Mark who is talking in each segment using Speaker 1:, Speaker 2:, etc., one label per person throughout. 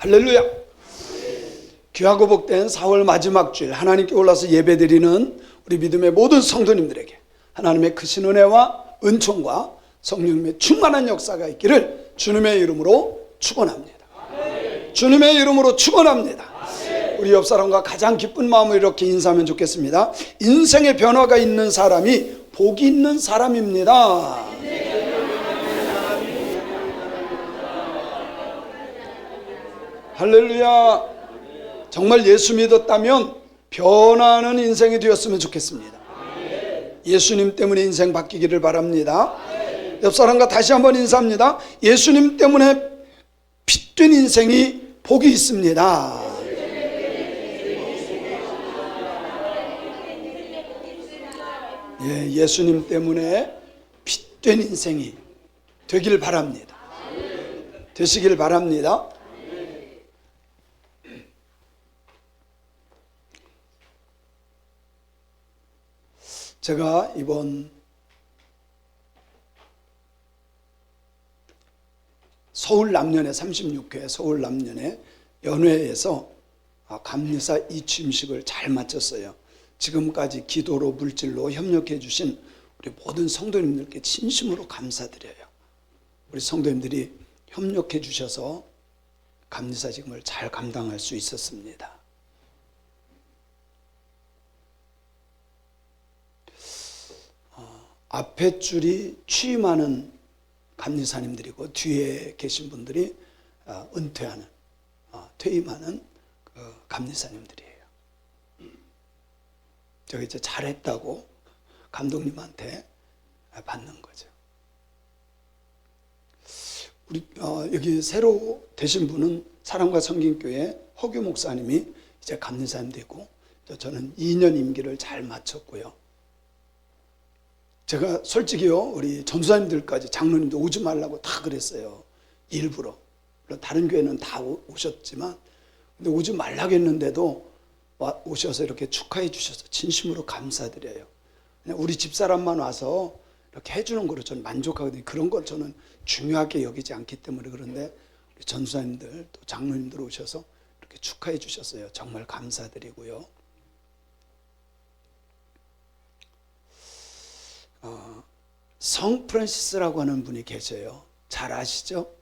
Speaker 1: 할렐루야. 귀하고 복된 4월 마지막 주일 하나님께 올라서 예배드리는 우리 믿음의 모든 성도님들에게 하나님의 크신 은혜와 은총과 성령님의 충만한 역사가 있기를 주님의 이름으로 축원합니다. 주님의 이름으로 축원합니다. 우리 옆 사람과 가장 기쁜 마음으로 이렇게 인사하면 좋겠습니다. 인생의 변화가 있는 사람이 복이 있는 사람입니다. 할렐루야. 정말 예수 믿었다면 변화하는 인생이 되었으면 좋겠습니다. 예수님 때문에 인생 바뀌기를 바랍니다. 옆 사람과 다시 한번 인사합니다. 예수님 때문에 빛된 인생이 복이 있습니다. 예, 예수님 때문에 빛된 인생이 되길 바랍니다. 되시길 바랍니다. 제가 이번 서울 남년회 36회 서울 남년회 연회에서 감리사 이취임식을 잘 마쳤어요. 지금까지 기도로 물질로 협력해 주신 우리 모든 성도님들께 진심으로 감사드려요. 우리 성도님들이 협력해 주셔서 감리사직을 잘 감당할 수 있었습니다. 앞에 줄이 취임하는 감리사님들이고 뒤에 계신 분들이 은퇴하는 퇴임하는 감리사님들이에요. 제가 이제 잘했다고 감독님한테 받는 거죠. 우리 여기 새로 되신 분은 사랑과 성김교회 허규 목사님이 이제 감리사님 되고 저는 2년 임기를 잘 마쳤고요. 제가 솔직히요, 우리 전도사님들까지 장로님도 오지 말라고 다 그랬어요. 일부러. 물론 다른 교회는 다 오셨지만, 근데 오지 말라고 했는데도 오셔서 이렇게 축하해 주셔서 진심으로 감사드려요. 그냥 우리 집사람만 와서 이렇게 해주는 거로 저는 만족하거든요. 그런 걸 저는 중요하게 여기지 않기 때문에. 그런데 우리 전도사님들 또 장로님들 오셔서 이렇게 축하해 주셨어요. 정말 감사드리고요. 성 프란시스라고 하는 분이 계셔요. 잘 아시죠?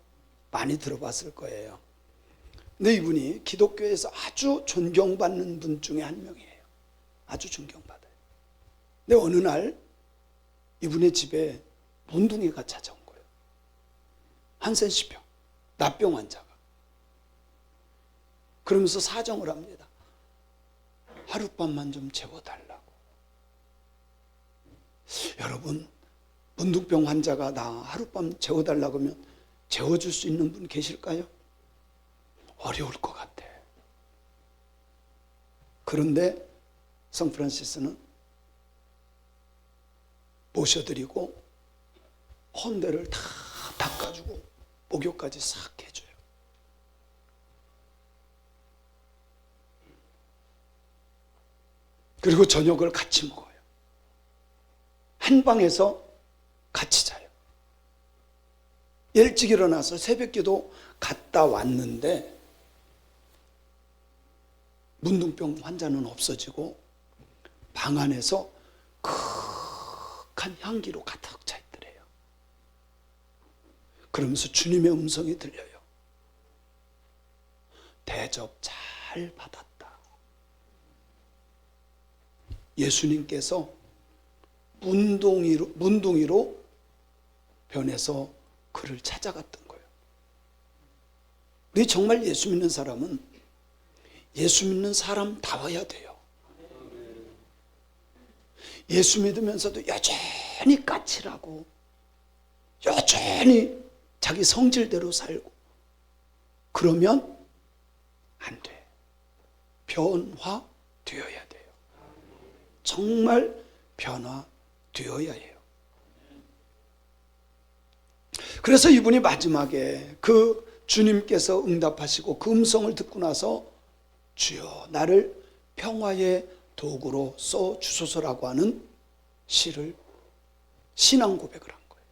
Speaker 1: 많이 들어봤을 거예요. 근데 이분이 기독교에서 아주 존경받는 분 중에 한 명이에요. 아주 존경받아요. 근데 어느 날 이분의 집에 몬둥이가 찾아온 거예요. 한센시병, 납병 환자가. 그러면서 사정을 합니다. 하룻밤만 좀 재워달라고. 여러분, 문둥병 환자가 나 하룻밤 재워달라고 하면 재워줄 수 있는 분 계실까요? 어려울 것 같아. 그런데 성 프란시스는 모셔드리고 헌대를 다 닦아주고 목욕까지 싹 해줘요. 그리고 저녁을 같이 먹어요. 한 방에서 같이 자요. 일찍 일어나서 새벽기도 갔다 왔는데 문둥병 환자는 없어지고 방 안에서 극한 향기로 가득 차 있더래요. 그러면서 주님의 음성이 들려요. 대접 잘 받았다. 예수님께서 문둥이로 변해서 그를 찾아갔던 거예요. 우리 정말 예수 믿는 사람은 예수 믿는 사람다워야 돼요. 예수 믿으면서도 여전히 까칠하고 여전히 자기 성질대로 살고 그러면 안 돼. 변화되어야 돼요. 정말 변화되어야 해요. 그래서 이분이 마지막에 그 주님께서 응답하시고 그 음성을 듣고 나서 주여 나를 평화의 도구로 써 주소서라고 하는 시를 신앙 고백을 한 거예요.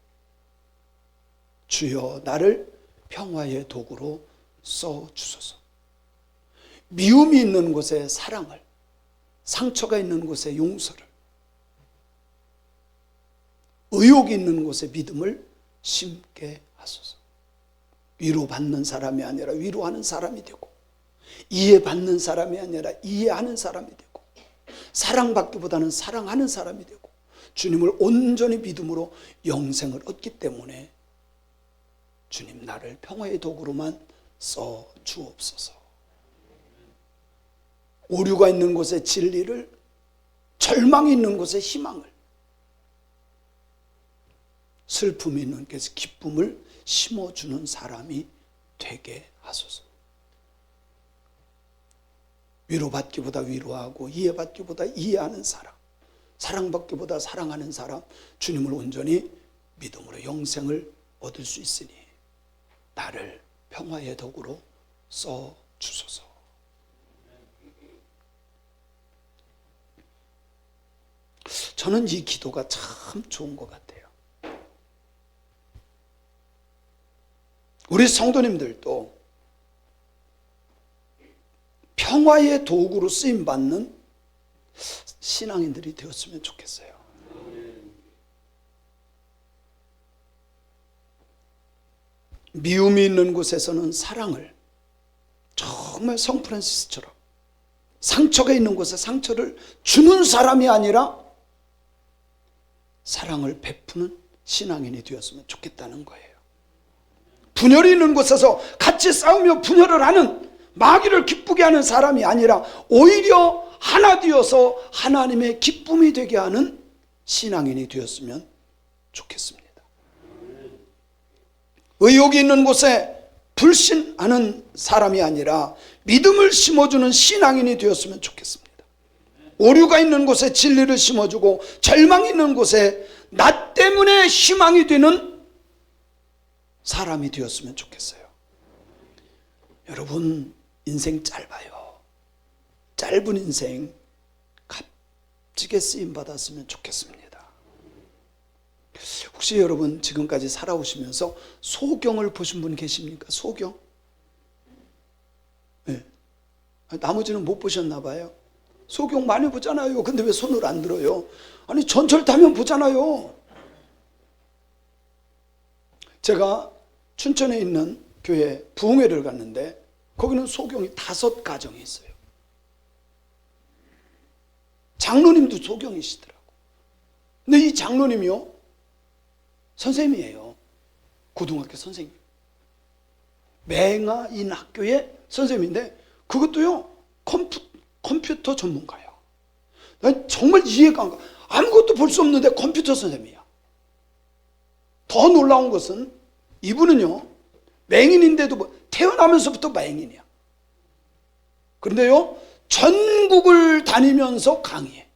Speaker 1: 주여 나를 평화의 도구로 써 주소서. 미움이 있는 곳에 사랑을, 상처가 있는 곳에 용서를, 의욕이 있는 곳에 믿음을 심게 하소서. 위로받는 사람이 아니라 위로하는 사람이 되고, 이해받는 사람이 아니라 이해하는 사람이 되고, 사랑받기보다는 사랑하는 사람이 되고, 주님을 온전히 믿음으로 영생을 얻기 때문에 주님, 나를 평화의 도구로만 써 주옵소서. 오류가 있는 곳에 진리를, 절망이 있는 곳에 희망을, 슬픔이 있는 곳에 기쁨을 심어주는 사람이 되게 하소서. 위로받기보다 위로하고 이해받기보다 이해하는 사람, 사랑받기보다 사랑하는 사람, 주님을 온전히 믿음으로 영생을 얻을 수 있으니 나를 평화의 도구로 써 주소서. 저는 이 기도가 참 좋은 것 같아요. 우리 성도님들도 평화의 도구로 쓰임받는 신앙인들이 되었으면 좋겠어요. 미움이 있는 곳에서는 사랑을, 정말 성 프란시스처럼 상처가 있는 곳에 상처를 주는 사람이 아니라 사랑을 베푸는 신앙인이 되었으면 좋겠다는 거예요. 분열이 있는 곳에서 같이 싸우며 분열을 하는, 마귀를 기쁘게 하는 사람이 아니라 오히려 하나 되어서 하나님의 기쁨이 되게 하는 신앙인이 되었으면 좋겠습니다. 의욕이 있는 곳에 불신하는 사람이 아니라 믿음을 심어주는 신앙인이 되었으면 좋겠습니다. 오류가 있는 곳에 진리를 심어주고, 절망이 있는 곳에 나 때문에 희망이 되는 사람이 되었으면 좋겠어요. 여러분, 인생 짧아요. 짧은 인생 값지게 쓰임받았으면 좋겠습니다. 혹시 여러분 지금까지 살아오시면서 소경을 보신 분 계십니까? 소경? 네. 나머지는 못 보셨나 봐요. 소경 많이 보잖아요. 근데 왜 손을 안 들어요? 아니, 전철 타면 보잖아요. 제가 춘천에 있는 교회 부흥회를 갔는데 거기는 소경이 5가정이 있어요. 장로님도 소경이시더라고. 근데 이 장로님이요, 선생님이에요. 고등학교 선생님. 맹아인 학교의 선생님인데 그것도요, 컴퓨터 전문가예요. 난 정말 이해가 안 가. 아무것도 볼 수 없는데 컴퓨터 선생님이야. 더 놀라운 것은 이분은요, 맹인인데도 태어나면서부터 맹인이야. 그런데요, 전국을 다니면서 강의해.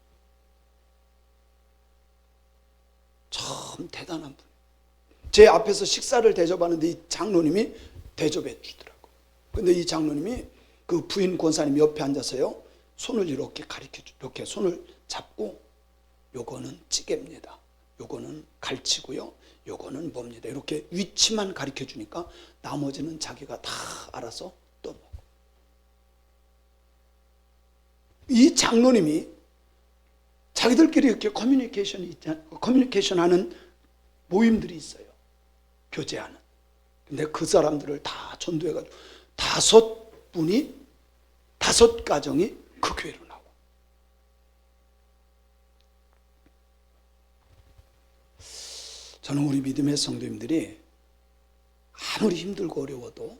Speaker 1: 참 대단한 분. 제 앞에서 식사를 대접하는데 이 장로님이 대접해 주더라고. 근데 이 장로님이 그 부인 권사님 옆에 앉아서요, 손을 이렇게 가리켜 주, 이렇게 손을 잡고, 요거는 찌개입니다. 요거는 갈치고요. 요거는 뭡니다. 이렇게 위치만 가리켜 주니까 나머지는 자기가 다 알아서 떠먹고. 이 장로님이 자기들끼리 이렇게 커뮤니케이션 하는 모임들이 있어요. 교제하는. 근데 그 사람들을 다 전도해가지고 5가정이 그 교회로 나와. 저는 우리 믿음의 성도님들이 아무리 힘들고 어려워도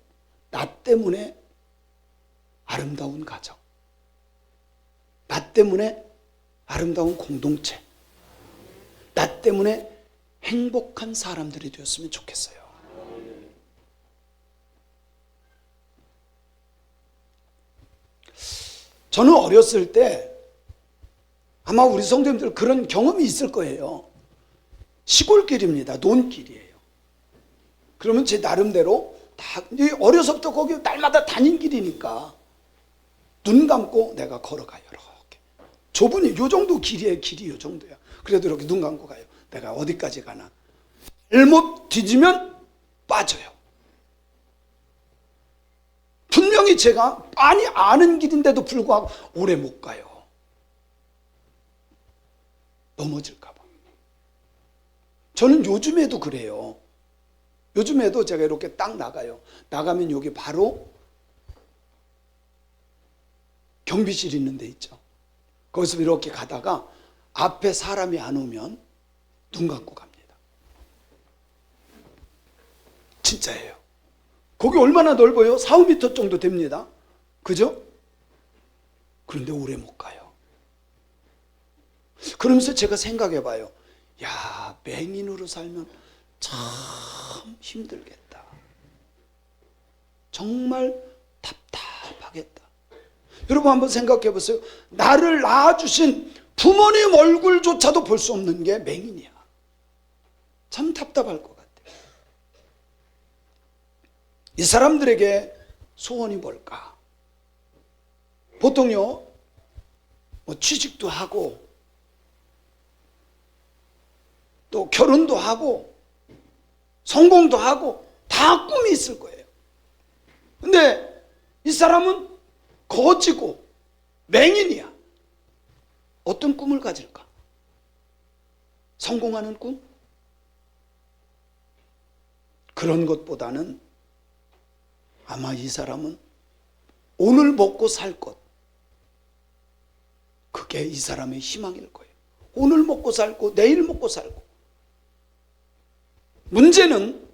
Speaker 1: 나 때문에 아름다운 가정, 나 때문에 아름다운 공동체, 나 때문에 행복한 사람들이 되었으면 좋겠어요. 저는 어렸을 때 아마 우리 성도님들 그런 경험이 있을 거예요. 시골길입니다. 논길이에요. 그러면 제 나름대로 다 어려서부터 거기 날마다 다닌 길이니까 눈 감고 내가 걸어가요. 이렇게 좁으니 요 정도 길이에요. 길이 요 정도야. 그래도 이렇게 눈 감고 가요. 내가 어디까지 가나. 잘못 뒤지면 빠져요. 분명히 분명히 제가 많이 아는 길인데도 불구하고 오래 못 가요. 넘어질까 봐. 저는 요즘에도 그래요. 요즘에도 제가 이렇게 딱 나가요. 나가면 여기 바로 경비실 있는 데 있죠. 거기서 이렇게 가다가 앞에 사람이 안 오면 눈 감고 갑니다. 진짜예요. 거기 얼마나 넓어요? 4, 5m 정도 됩니다. 그죠? 그런데 오래 못 가요. 그러면서 제가 생각해 봐요. 야, 맹인으로 살면 참 힘들겠다. 정말 답답하겠다. 여러분 한번 생각해 보세요. 나를 낳아주신 부모님 얼굴조차도 볼 수 없는 게 맹인이야. 참 답답할 것 같아요. 이 사람들에게 소원이 뭘까? 보통요, 뭐 취직도 하고, 또 결혼도 하고, 성공도 하고, 다 꿈이 있을 거예요. 근데 이 사람은 거지고 맹인이야. 어떤 꿈을 가질까? 성공하는 꿈? 그런 것보다는 아마 이 사람은 오늘 먹고 살 것, 그게 이 사람의 희망일 거예요. 오늘 먹고 살고 내일 먹고 살고. 문제는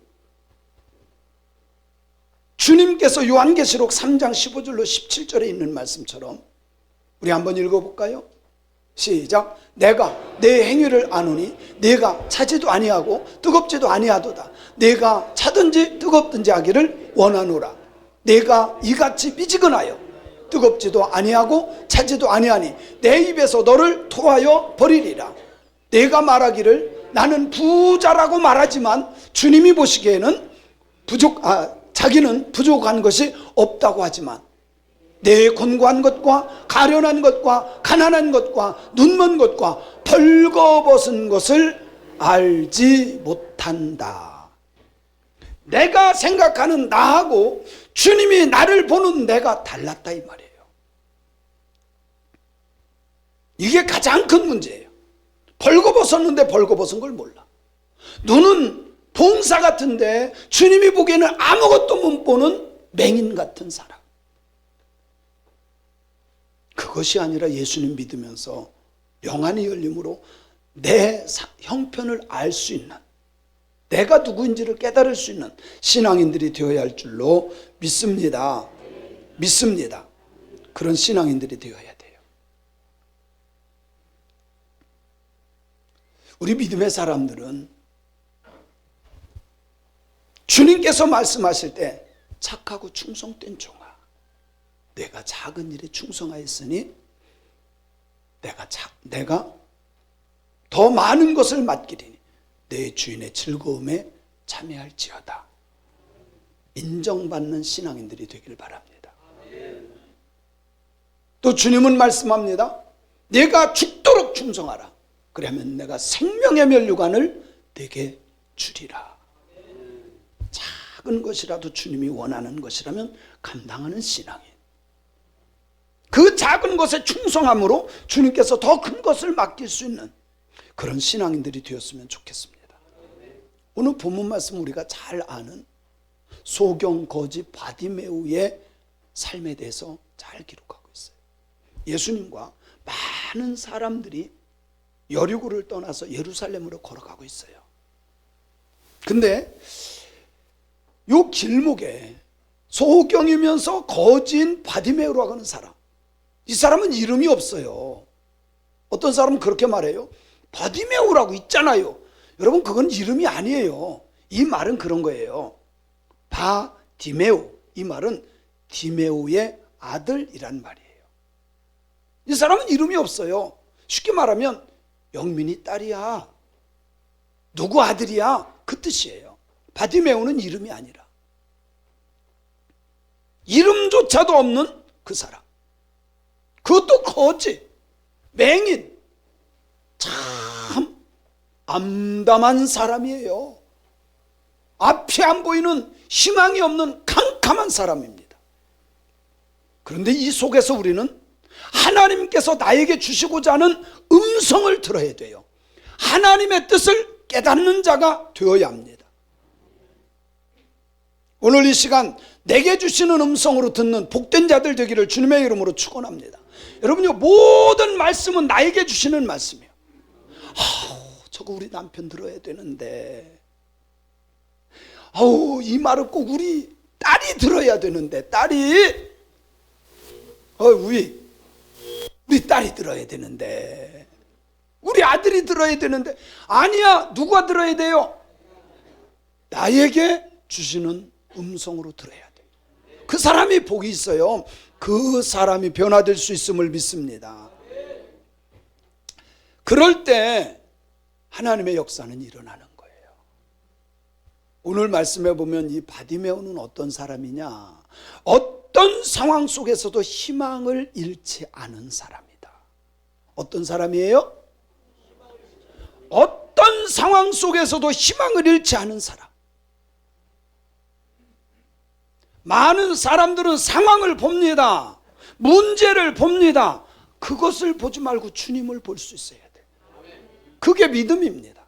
Speaker 1: 주님께서 요한계시록 3장 15절로 17절에 있는 말씀처럼 우리 한번 읽어볼까요? 시작. 내가 내 행위를 아노니 내가 차지도 아니하고 뜨겁지도 아니하도다. 내가 차든지 뜨겁든지 하기를 원하노라. 내가 이같이 미지근하여 뜨겁지도 아니하고 차지도 아니하니 내 입에서 너를 토하여 버리리라. 내가 말하기를 나는 부자라고 말하지만 주님이 보시기에는 자기는 부족한 것이 없다고 하지만 내 곤고한 것과 가련한 것과 가난한 것과 눈먼 것과 벌거벗은 것을 알지 못한다. 내가 생각하는 나하고 주님이 나를 보는 내가 달랐다 이 말이에요. 이게 가장 큰 문제예요. 벌거벗었는데 벌거벗은 걸 몰라. 눈은 봉사 같은데 주님이 보기에는 아무것도 못 보는 맹인 같은 사람. 그것이 아니라 예수님 믿으면서 영안이 열림으로 내 형편을 알 수 있는, 내가 누구인지를 깨달을 수 있는 신앙인들이 되어야 할 줄로 믿습니다. 믿습니다. 그런 신앙인들이 되어야 돼요. 우리 믿음의 사람들은 주님께서 말씀하실 때 착하고 충성된 종아, 내가 작은 일에 충성하였으니 내가 더 많은 것을 맡기리니 내 주인의 즐거움에 참여할지어다. 인정받는 신앙인들이 되길 바랍니다. 또 주님은 말씀합니다. 내가 죽도록 충성하라. 그러면 내가 생명의 면류관을 내게 주리라. 작은 것이라도 주님이 원하는 것이라면 감당하는 신앙인. 그 작은 것에 충성함으로 주님께서 더 큰 것을 맡길 수 있는 그런 신앙인들이 되었으면 좋겠습니다. 오늘 본문 말씀 우리가 잘 아는 소경 거지 바디메우의 삶에 대해서 잘 기록하고 있어요. 예수님과 많은 사람들이 여리고를 떠나서 예루살렘으로 걸어가고 있어요. 근데 요 길목에 소경이면서 거지인 바디메우라고 하는 사람, 이 사람은 이름이 없어요. 어떤 사람은 그렇게 말해요. 바디메우라고 있잖아요. 여러분, 그건 이름이 아니에요. 이 말은 그런 거예요. 바디메우, 이 말은 디메우의 아들이란 말이에요. 이 사람은 이름이 없어요. 쉽게 말하면 영민이 딸이야, 누구 아들이야, 그 뜻이에요. 바디메우는 이름이 아니라 이름조차도 없는 그 사람, 그것도 거지, 맹인, 참 암담한 사람이에요. 앞이 안 보이는 희망이 없는 캄캄한 사람입니다. 그런데 이 속에서 우리는 하나님께서 나에게 주시고자 하는 음성을 들어야 돼요. 하나님의 뜻을 깨닫는 자가 되어야 합니다. 오늘 이 시간 내게 주시는 음성으로 듣는 복된 자들 되기를 주님의 이름으로 축원합니다. 여러분요, 모든 말씀은 나에게 주시는 말씀이에요. 저거 우리 남편 들어야 되는데, 이 말을 꼭 우리 딸이 들어야 되는데, 딸이 우리 딸이 들어야 되는데, 우리 아들이 들어야 되는데, 아니야, 누가 들어야 돼요? 나에게 주시는 음성으로 들어야 돼. 그 사람이 복이 있어요. 그 사람이 변화될 수 있음을 믿습니다. 그럴 때 하나님의 역사는 일어나는 거예요. 오늘 말씀해 보면 이 바디메오는 어떤 사람이냐? 어떤 상황 속에서도 희망을 잃지 않은 사람이다. 어떤 사람이에요? 어떤 상황 속에서도 희망을 잃지 않은 사람. 많은 사람들은 상황을 봅니다. 문제를 봅니다. 그것을 보지 말고 주님을 볼 수 있어야 돼. 그게 믿음입니다.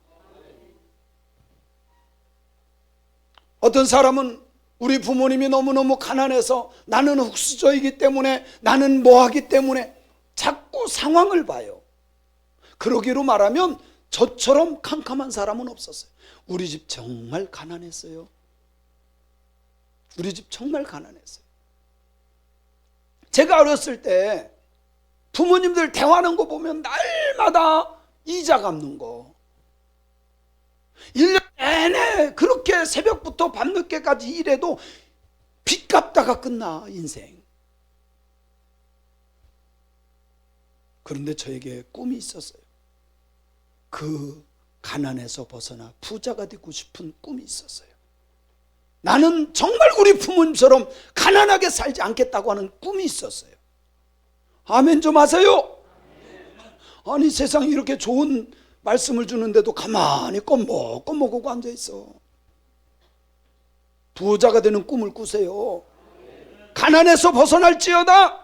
Speaker 1: 어떤 사람은 우리 부모님이 너무너무 가난해서 나는 흙수저이기 때문에, 나는 뭐하기 때문에 자꾸 상황을 봐요. 그러기로 말하면 저처럼 캄캄한 사람은 없었어요. 우리 집 정말 가난했어요. 우리 집 정말 가난했어요. 제가 어렸을 때 부모님들 대화하는 거 보면 날마다 이자 갚는 거, 1년 내내 그렇게 새벽부터 밤늦게까지 일해도 빚 갚다가 끝나 인생. 그런데 저에게 꿈이 있었어요. 그 가난에서 벗어나 부자가 되고 싶은 꿈이 있었어요. 나는 정말 우리 부모님처럼 가난하게 살지 않겠다고 하는 꿈이 있었어요. 아멘 좀 하세요. 아니, 세상에 이렇게 좋은 말씀을 주는데도 가만히 껌먹고 앉아있어. 부자가 되는 꿈을 꾸세요. 가난에서 벗어날지어다.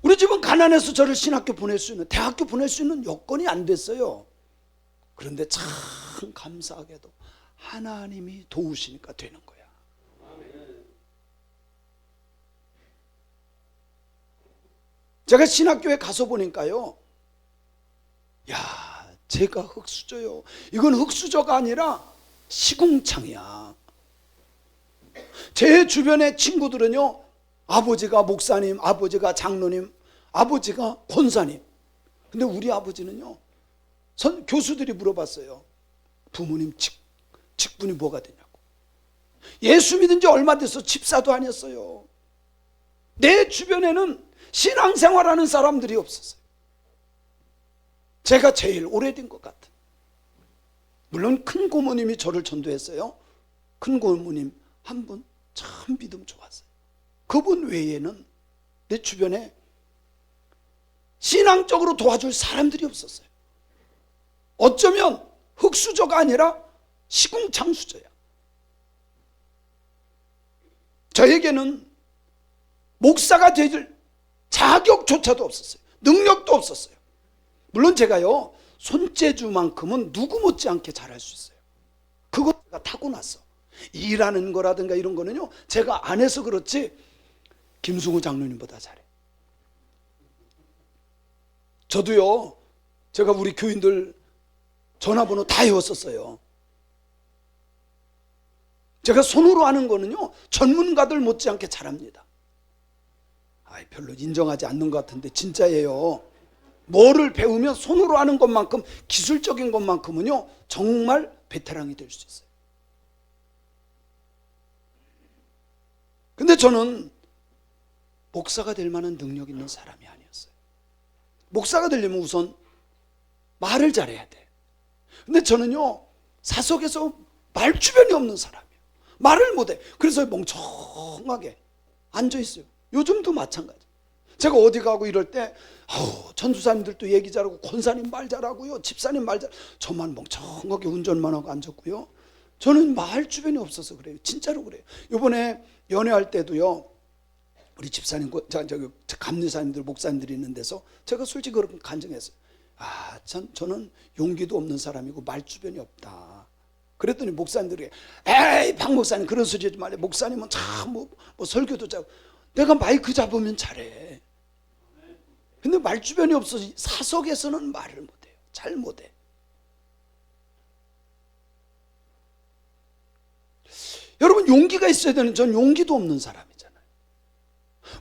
Speaker 1: 우리 집은 가난해서 저를 신학교 보낼 수 있는, 대학교 보낼 수 있는 여건이 안 됐어요. 그런데 참 감사하게도 하나님이 도우시니까 되는 거야. 제가 신학교에 가서 보니까요, 제가 흙수저요. 이건 흙수저가 아니라 시궁창이야. 제 주변의 친구들은요, 아버지가 목사님, 아버지가 장로님, 아버지가 권사님. 근데 우리 아버지는요, 교수들이 물어봤어요. 부모님 직분이 뭐가 되냐고. 예수 믿은 지 얼마 돼서 집사도 아니었어요. 내 주변에는 신앙생활하는 사람들이 없었어요. 제가 제일 오래된 것 같은. 물론 큰 고모님이 저를 전도했어요. 큰 고모님 한 분 참 믿음 좋았어요. 그분 외에는 내 주변에 신앙적으로 도와줄 사람들이 없었어요. 어쩌면 흙수저가 아니라 시궁창수저야. 저에게는 목사가 될 자격조차도 없었어요. 능력도 없었어요. 물론 제가요, 손재주만큼은 누구 못지않게 잘할 수 있어요. 그거가 타고났어. 일하는 거라든가 이런 거는요, 제가 안 해서 그렇지 김승우 장로님보다 잘해. 저도요, 제가 우리 교인들 전화번호 다 외웠었어요. 제가 손으로 하는 거는요, 전문가들 못지않게 잘합니다. 별로 인정하지 않는 것 같은데 진짜예요. 뭐를 배우면 손으로 하는 것만큼, 기술적인 것만큼은요, 정말 베테랑이 될 수 있어요. 근데 저는 목사가 될 만한 능력 있는 사람이 아니었어요. 목사가 되려면 우선 말을 잘해야 돼. 근데 저는요, 사석에서 말 주변이 없는 사람이에요. 말을 못해. 그래서 멍청하게 앉아있어요. 요즘도 마찬가지. 제가 어디 가고 이럴 때 전도사님들도 얘기 잘하고, 권사님 말 잘하고요, 집사님 말 잘, 저만 멍청하게 운전만 하고 앉았고요. 저는 말 주변이 없어서 그래요. 진짜로 그래요. 이번에 연애할 때도요, 우리 집사님, 저기 감리사님들, 목사님들이 있는 데서 제가 솔직히 그렇게 간증했어요. 저는 용기도 없는 사람이고 말 주변이 없다. 그랬더니 목사님들이, 에이 박 목사님 그런 소리 하지 말래. 목사님은 참 뭐 설교도 잘하고. 내가 마이크 잡으면 잘해. 근데 말 주변이 없어서 사석에서는 말을 못해요. 잘 못해. 여러분, 용기가 있어야 되는, 전 용기도 없는 사람이잖아요.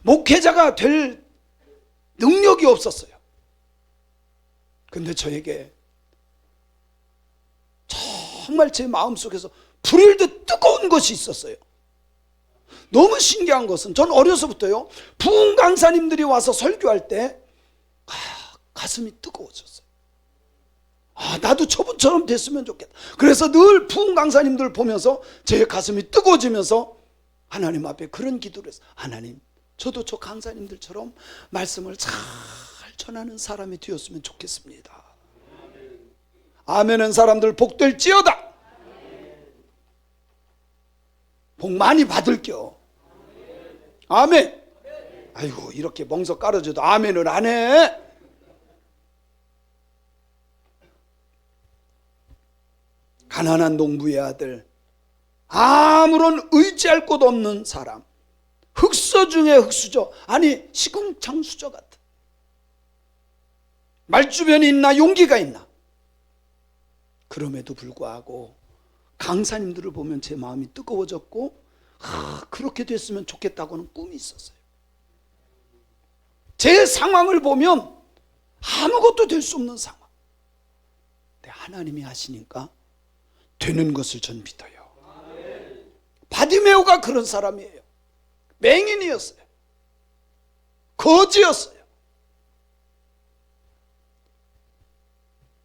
Speaker 1: 목회자가 될 능력이 없었어요. 근데 저에게 정말 제 마음속에서 불을 듯 뜨거운 것이 있었어요. 너무 신기한 것은, 전 어려서부터요, 부흥 강사님들이 와서 설교할 때 가슴이 뜨거워졌어요. 나도 저분처럼 됐으면 좋겠다. 그래서 늘 부흥 강사님들 보면서 제 가슴이 뜨거워지면서 하나님 앞에 그런 기도를 했어요. 하나님, 저도 저 강사님들처럼 말씀을 잘 전하는 사람이 되었으면 좋겠습니다. 아멘은 사람들 복될지어다. 복 많이 받을게요. 아멘. 아이고, 이렇게 멍석 깔아줘도 아멘을 안 해. 가난한 농부의 아들, 아무런 의지할 곳 없는 사람, 흑서 중에 흑수저, 아니 시궁창수저 같은, 말주변이 있나 용기가 있나. 그럼에도 불구하고 강사님들을 보면 제 마음이 뜨거워졌고, 그렇게 됐으면 좋겠다고는 꿈이 있었어요. 제 상황을 보면 아무것도 될 수 없는 상황. 근데 하나님이 하시니까 되는 것을 전 믿어요. 바디메오가 그런 사람이에요. 맹인이었어요. 거지였어요.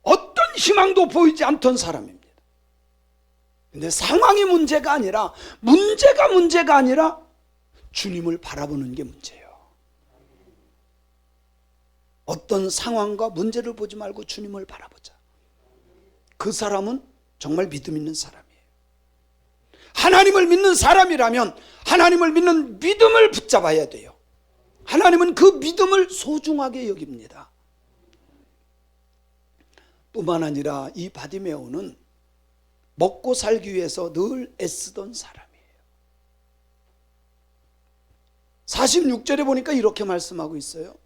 Speaker 1: 어떤 희망도 보이지 않던 사람입니다. 근데 상황이 문제가 아니라, 문제가 아니라 주님을 바라보는 게 문제예요. 어떤 상황과 문제를 보지 말고 주님을 바라보자. 그 사람은 정말 믿음 있는 사람이에요. 하나님을 믿는 사람이라면 하나님을 믿는 믿음을 붙잡아야 돼요. 하나님은 그 믿음을 소중하게 여깁니다. 뿐만 아니라 이 바디메오는 먹고 살기 위해서 늘 애쓰던 사람이에요. 46절에 보니까 이렇게 말씀하고 있어요.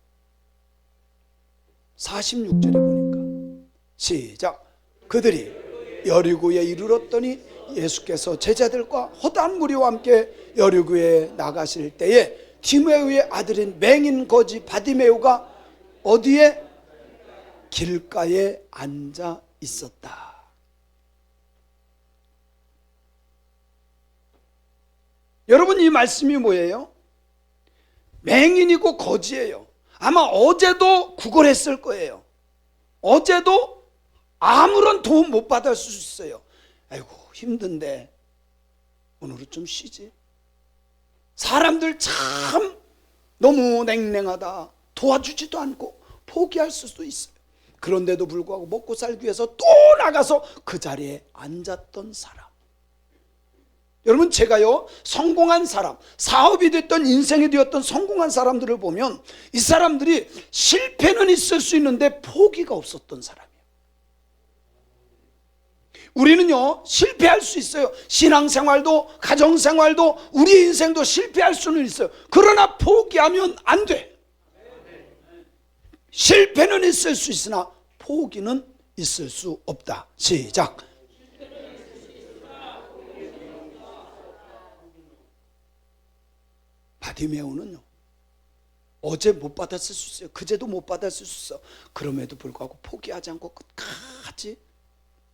Speaker 1: 46절에 보니까 시작. 그들이 여리고에 이르렀더니 예수께서 제자들과 허다한 무리와 함께 여리고에 나가실 때에 디메오의 아들인 맹인 거지 바디메오가 어디에? 길가에 앉아 있었다. 여러분, 이 말씀이 뭐예요? 맹인이고 거지예요. 아마 어제도 구걸했을 거예요. 어제도 아무런 도움 못 받을 수 있어요. 아이고, 힘든데 오늘은 좀 쉬지. 사람들 참 너무 냉랭하다. 도와주지도 않고 포기할 수도 있어요. 그런데도 불구하고 먹고 살기 위해서 또 나가서 그 자리에 앉았던 사람. 여러분, 제가요, 성공한 사람, 사업이 됐던 인생이 되었던 성공한 사람들을 보면 이 사람들이 실패는 있을 수 있는데 포기가 없었던 사람이에요. 우리는요, 실패할 수 있어요. 신앙생활도 가정생활도 우리 인생도 실패할 수는 있어요. 그러나 포기하면 안 돼. 실패는 있을 수 있으나 포기는 있을 수 없다. 시작. 바디메오는요, 어제 못 받았을 수 있어요. 그제도 못 받았을 수 있어. 그럼에도 불구하고 포기하지 않고 끝까지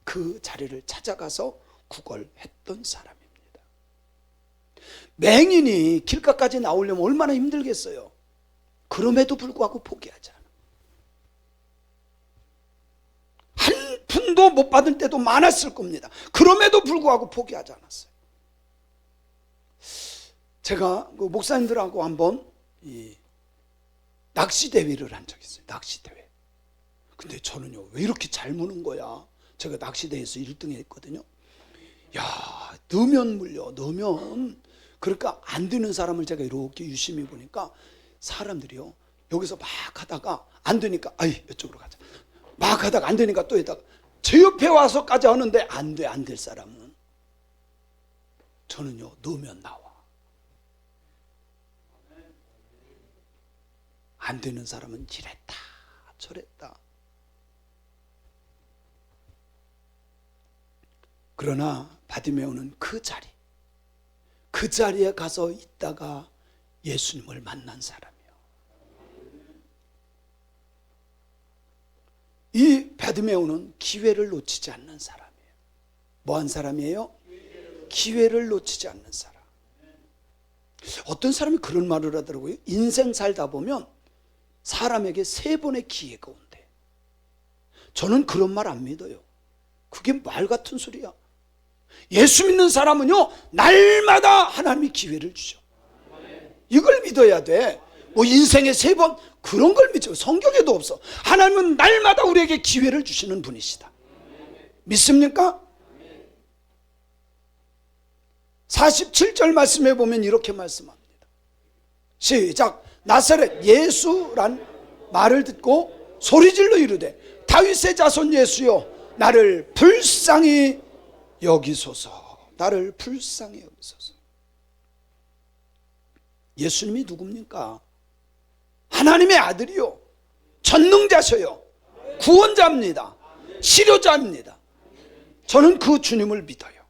Speaker 1: 그 자리를 찾아가서 구걸했던 사람입니다. 맹인이 길가까지 나오려면 얼마나 힘들겠어요. 그럼에도 불구하고 포기하지 않아. 한 푼도 못 받을 때도 많았을 겁니다. 그럼에도 불구하고 포기하지 않았어요. 제가 그 목사님들하고 한번 이 낚시 대회를 한 적이 있어요. 낚시 대회. 근데 저는요, 왜 이렇게 잘 무는 거야? 제가 낚시 대회에서 1등 했거든요. 야, 넣으면 물려, 넣으면. 그러니까 안 되는 사람을 제가 이렇게 유심히 보니까 사람들이요, 여기서 막 하다가 안 되니까 아이 이쪽으로 가자, 막 하다가 안 되니까 또 이따가 제 옆에 와서까지 하는데 안 돼, 안 될 사람은 저는요, 넣으면 나와. 안 되는 사람은 이랬다 저랬다. 그러나 바디메오는 그 자리에 가서 있다가 예수님을 만난 사람이에요. 이 바디메오는 기회를 놓치지 않는 사람이에요. 뭐한 사람이에요? 기회를 놓치지 않는 사람. 어떤 사람이 그런 말을 하더라고요. 인생 살다 보면 사람에게 3번의 기회가 온대. 저는 그런 말 안 믿어요. 그게 말 같은 소리야. 예수 믿는 사람은요, 날마다 하나님이 기회를 주죠. 이걸 믿어야 돼. 뭐 인생에 3번 그런 걸 믿죠. 성경에도 없어. 하나님은 날마다 우리에게 기회를 주시는 분이시다. 믿습니까? 47절 말씀해 보면 이렇게 말씀합니다. 시작. 나사렛 예수란 말을 듣고 소리질러 이르되 다윗의 자손 예수여, 나를 불쌍히 여기소서. 나를 불쌍히 여기소서. 예수님이 누굽니까? 하나님의 아들이요, 전능자셔요, 구원자입니다, 치료자입니다. 저는 그 주님을 믿어요.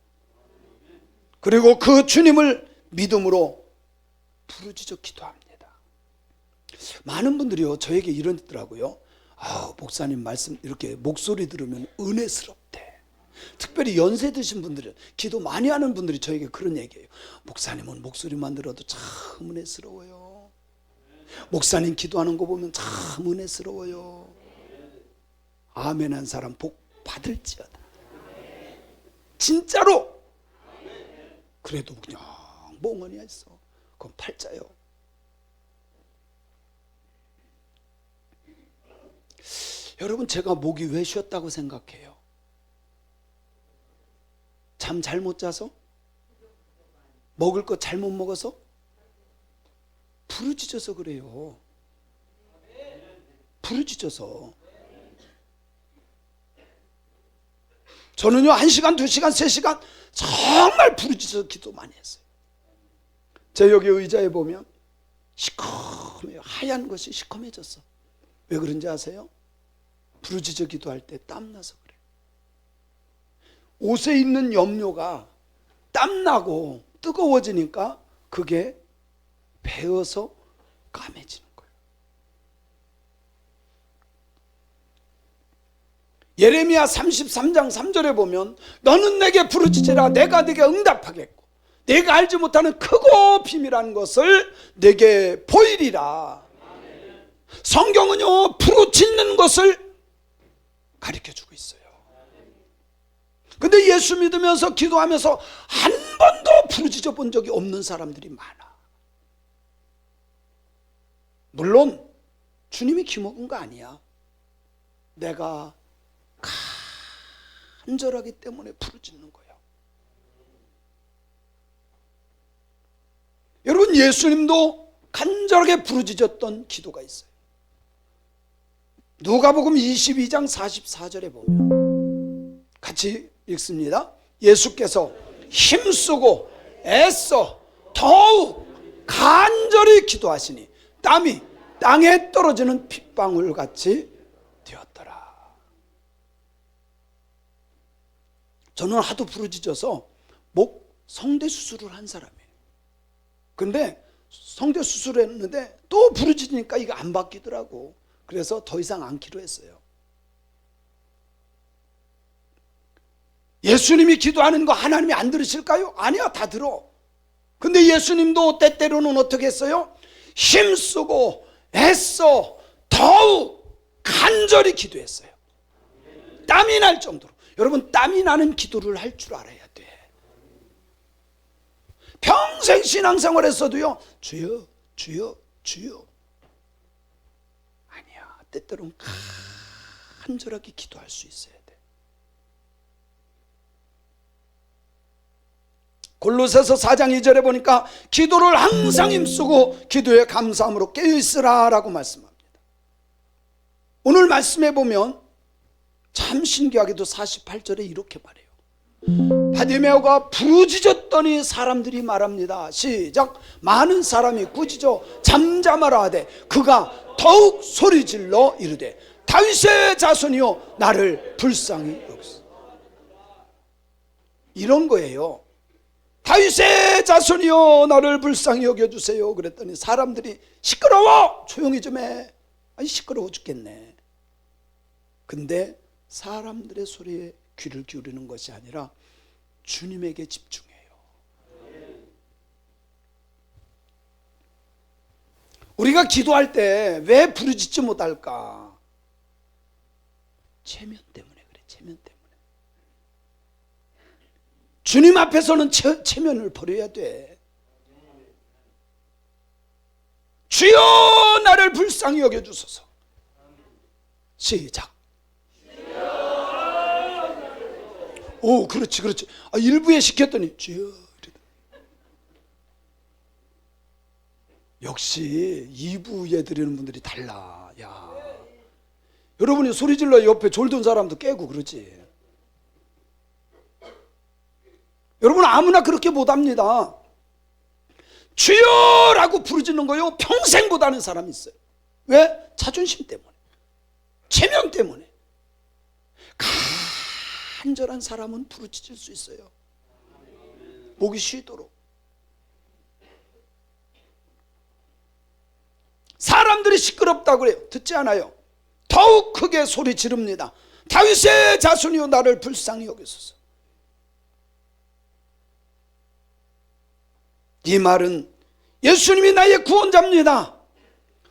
Speaker 1: 그리고 그 주님을 믿음으로 부르짖어 기도합니다. 많은 분들이요, 저에게 이러더라고요. 목사님 말씀 이렇게 목소리 들으면 은혜스럽대. 특별히 연세 드신 분들은, 기도 많이 하는 분들이 저에게 그런 얘기예요. 목사님은 목소리만 들어도 참 은혜스러워요. 목사님 기도하는 거 보면 참 은혜스러워요. 아멘 한 사람 복 받을지어다. 진짜로. 그래도 그냥 멍하니 했어. 그건 팔자요. 여러분, 제가 목이 왜 쉬었다고 생각해요? 잠 잘못 자서? 먹을 거 잘못 먹어서? 부르짖어서 그래요. 부르짖어서. 저는요, 1시간, 2시간, 3시간 정말 부르짖어서 기도 많이 했어요. 제 여기 의자에 보면 시커매요. 하얀 것이 시커매졌어. 왜 그런지 아세요? 부르짖어 기도할 때 땀나서 그래. 옷에 있는 염료가 땀나고 뜨거워지니까 그게 배어서 까매지는 거예요. 예레미야 33장 3절에 보면 너는 내게 부르짖으라 내가 네게 응답하겠고 내가 알지 못하는 크고 비밀한 것을 네게 보이리라. 성경은요, 부르짖는 것을 가르쳐주고 있어요. 근데 예수 믿으면서 기도하면서 한 번도 부르짖어 본 적이 없는 사람들이 많아. 물론 주님이 기먹은 거 아니야. 내가 간절하기 때문에 부르짖는 거야. 여러분, 예수님도 간절하게 부르짖었던 기도가 있어요. 누가복음 22장 44절에 보면 같이 읽습니다. 예수께서 힘쓰고 애써 더욱 간절히 기도하시니 땀이 땅에 떨어지는 핏방울 같이 되었더라. 저는 하도 부르짖어서 목 성대 수술을 한 사람이에요. 근데 성대 수술을 했는데 또 부르짖으니까 이거 안 바뀌더라고. 그래서 더 이상 않기로 했어요. 예수님이 기도하는 거 하나님이 안 들으실까요? 아니야, 다 들어. 근데 예수님도 때때로는 어떻게 했어요? 힘쓰고 애써 더욱 간절히 기도했어요. 땀이 날 정도로. 여러분, 땀이 나는 기도를 할 줄 알아야 돼. 평생 신앙생활 했어도요, 주여 주여 주여. 아니야, 때때로는 간절하게 기도할 수 있어야 돼. 골로새서 4장 2절에 보니까 기도를 항상 힘쓰고 기도에 감사함으로 깨어있으라 라고 말씀합니다. 오늘 말씀해 보면 참 신기하게도 48절에 이렇게 말해요. 바디메오가 부르짖었더니 사람들이 말합니다. 시작. 많은 사람이 꾸짖어 잠잠하라 하되 그가 더욱 소리질러 이르되 다윗의 자손이여 나를 불쌍히 여기소서. 이런 거예요. 다윗의 자손이여 나를 불쌍히 여겨주세요. 그랬더니 사람들이 시끄러워 조용히 좀 해. 아니 시끄러워 죽겠네. 근데 사람들의 소리에 귀를 기울이는 것이 아니라 주님에게 집중해요. 우리가 기도할 때 왜 부르짖지 못할까? 체면 때문에 그래. 체면 때문에. 주님 앞에서는 체면을 버려야 돼. 주여 나를 불쌍히 여겨주소서. 시작. 오, 그렇지, 그렇지. 일부에 시켰더니 주여. 역시 2부에 드리는 분들이 달라. 야, 여러분이 소리질러 옆에 졸던 사람도 깨고 그러지. 여러분 아무나 그렇게 못합니다. 주여라고 부르짖는 거요 평생 못하는 사람이 있어요. 왜? 자존심 때문에, 체면 때문에. 간절한 사람은 부르짖을 수 있어요. 목이 쉬도록. 사람들이 시끄럽다고 그래요. 듣지 않아요. 더욱 크게 소리 지릅니다. 다윗의 자손이여 나를 불쌍히 여기소서. 이 말은 예수님이 나의 구원자입니다.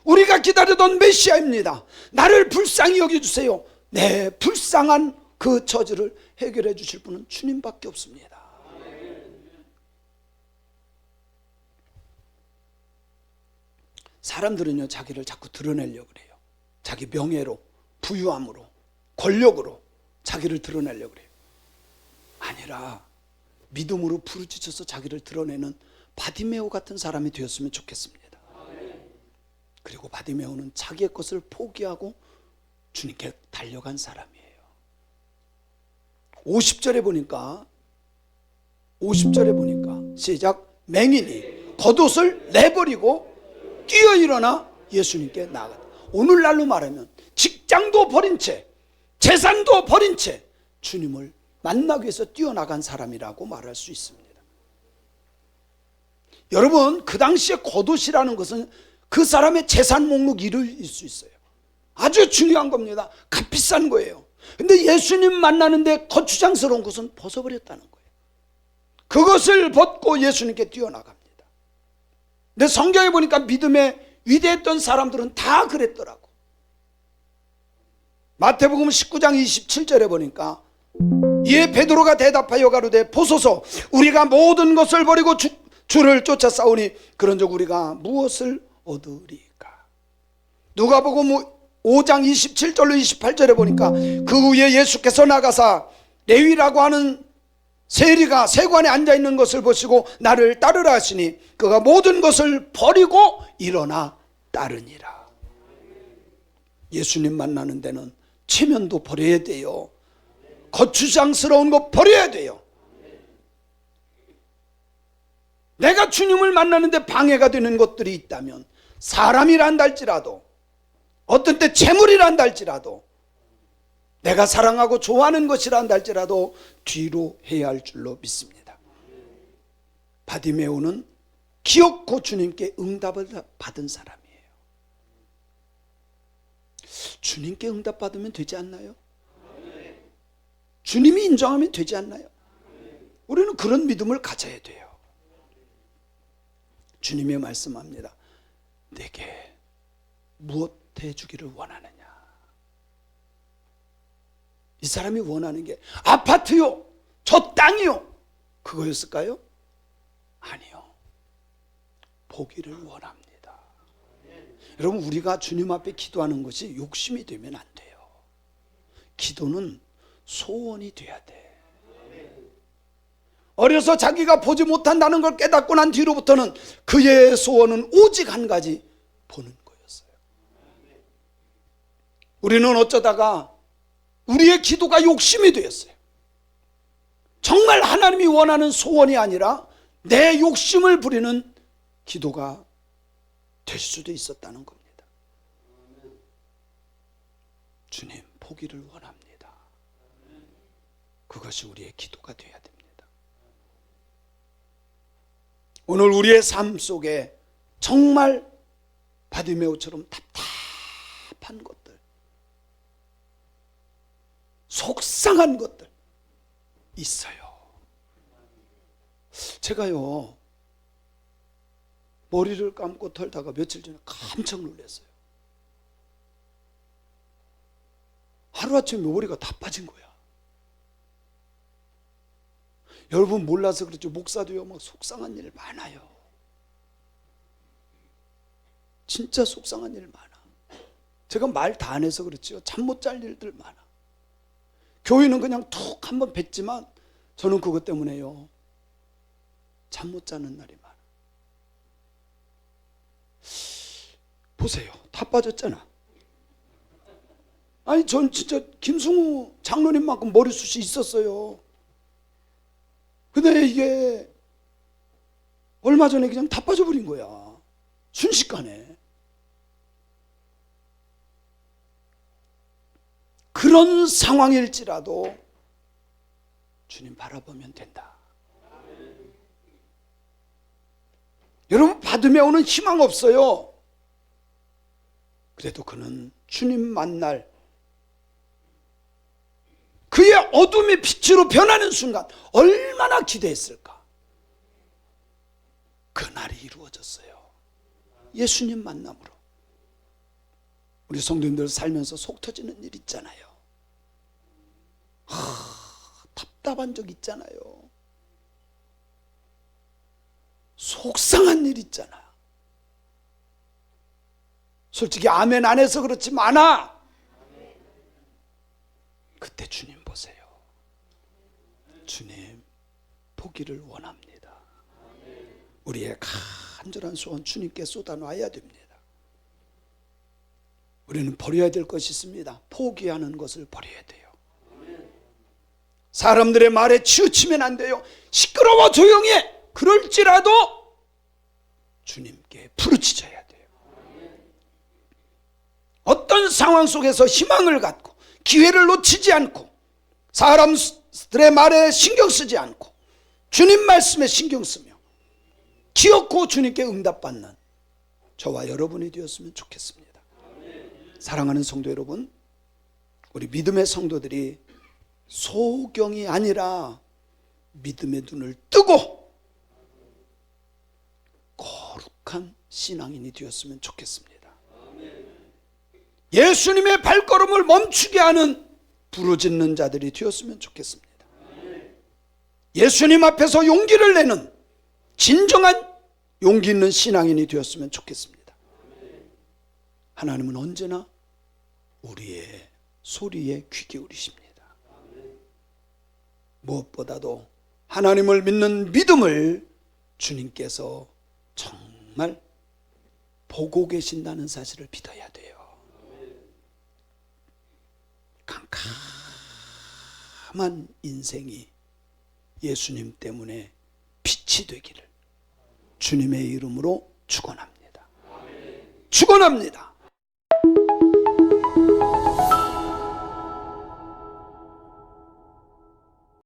Speaker 1: 우리가 기다리던 메시아입니다. 나를 불쌍히 여겨주세요. 내 불쌍한 그 처지를 해결해 주실 분은 주님밖에 없습니다. 사람들은요 자기를 자꾸 드러내려고 그래요. 자기 명예로, 부유함으로, 권력으로 자기를 드러내려고 그래요. 아니라 믿음으로 부르짖어서 자기를 드러내는 바디메오 같은 사람이 되었으면 좋겠습니다. 그리고 바디메오는 자기의 것을 포기하고 주님께 달려간 사람이에요. 50절에 보니까 시작. 맹인이 겉옷을 내버리고 뛰어 일어나 예수님께 나아갔다. 오늘날로 말하면 직장도 버린 채 재산도 버린 채 주님을 만나기 위해서 뛰어나간 사람이라고 말할 수 있습니다. 여러분 그 당시에 겉옷이라는 것은 그 사람의 재산 목록 1위일 수 있어요. 아주 중요한 겁니다. 값비싼 거예요. 근데 예수님 만나는데 거추장스러운 것은 벗어버렸다는 거예요. 그것을 벗고 예수님께 뛰어나갑니다. 근데 성경에 보니까 믿음에 위대했던 사람들은 다 그랬더라고. 마태복음 19장 27절에 보니까 이에 베드로가 대답하여 가로되 보소서 우리가 모든 것을 버리고 주를 쫓아 싸우니 그런즉 우리가 무엇을 얻으리까? 누가복음 5장 27절로 28절에 보니까 그 후에 예수께서 나가사 레위라고 하는 세리가 세관에 앉아있는 것을 보시고 나를 따르라 하시니 그가 모든 것을 버리고 일어나 따르니라. 예수님 만나는 데는 체면도 버려야 돼요. 거추장스러운 거 버려야 돼요. 내가 주님을 만나는데 방해가 되는 것들이 있다면 사람이란다 할지라도 어떤 때 재물이란다 할지라도 내가 사랑하고 좋아하는 것이란다 할지라도 뒤로 해야 할 줄로 믿습니다. 바디메오는 기어코 주님께 응답을 받은 사람이에요. 주님께 응답받으면 되지 않나요? 주님이 인정하면 되지 않나요? 우리는 그런 믿음을 가져야 돼요. 주님이 말씀합니다. 내게 무엇 해주기를 원하느냐? 이 사람이 원하는 게 아파트요, 저 땅이요, 그거였을까요? 아니요. 보기를 원합니다. 여러분 우리가 주님 앞에 기도하는 것이 욕심이 되면 안 돼요. 기도는 소원이 돼야 돼. 어려서 자기가 보지 못한다는 걸 깨닫고 난 뒤로부터는 그의 소원은 오직 한 가지, 보는 거였어요. 우리는 어쩌다가 우리의 기도가 욕심이 되었어요. 정말 하나님이 원하는 소원이 아니라 내 욕심을 부리는 기도가 될 수도 있었다는 겁니다. 주님, 보기를 원합니다. 그것이 우리의 기도가 되어야 됩니다. 오늘 우리의 삶 속에 정말 바디메오처럼 답답한 것들, 속상한 것들 있어요. 제가요, 머리를 감고 털다가 며칠 전에 깜짝 놀랐어요. 하루아침에 머리가 다 빠진 거야. 여러분 몰라서 그렇죠. 목사도요, 막 속상한 일 많아요. 진짜 속상한 일 많아. 제가 말 다 안 해서 그렇지요. 잠 못 잘 일들 많아. 교회는 그냥 툭 한번 뵀지만 저는 그것 때문에요, 잠 못 자는 날이 많아. 보세요, 다 빠졌잖아. 아니, 전 진짜 김승우 장로님만큼 머리숱이 있었어요. 근데 이게 얼마 전에 그냥 다 빠져버린 거야, 순식간에. 그런 상황일지라도 주님 바라보면 된다. 여러분, 받으며 오는 희망 없어요. 그래도 그는 주님 만날 그의 어둠이 빛으로 변하는 순간 얼마나 기대했을까. 그날이 이루어졌어요. 예수님 만남으로. 우리 성도님들 살면서 속 터지는 일 있잖아요. 답답한 적 있잖아요. 속상한 일 있잖아. 솔직히 아멘 안 해서 그렇지 많아. 그때 주님 보세요. 주님, 보기를 원합니다. 우리의 간절한 소원 주님께 쏟아놔야 됩니다. 우리는 버려야 될 것이 있습니다. 포기하는 것을 버려야 돼요. 사람들의 말에 치우치면 안 돼요. 시끄러워, 조용히 해. 그럴지라도 주님께 부르짖어야 돼요. 어떤 상황 속에서 희망을 갖고 기회를 놓치지 않고 사람들의 말에 신경 쓰지 않고 주님 말씀에 신경 쓰며 기어코 주님께 응답받는 저와 여러분이 되었으면 좋겠습니다. 사랑하는 성도 여러분, 우리 믿음의 성도들이 소경이 아니라 믿음의 눈을 뜨고 거룩한 신앙인이 되었으면 좋겠습니다. 예수님의 발걸음을 멈추게 하는 부르짖는 자들이 되었으면 좋겠습니다. 예수님 앞에서 용기를 내는 진정한 용기 있는 신앙인이 되었으면 좋겠습니다. 하나님은 언제나 우리의 소리에 귀 기울이십니다. 무엇보다도 하나님을 믿는 믿음을 주님께서 정말 보고 계신다는 사실을 믿어야 돼요. 캄캄한 인생이 예수님 때문에 빛이 되기를 주님의 이름으로 축원합니다. 축원합니다.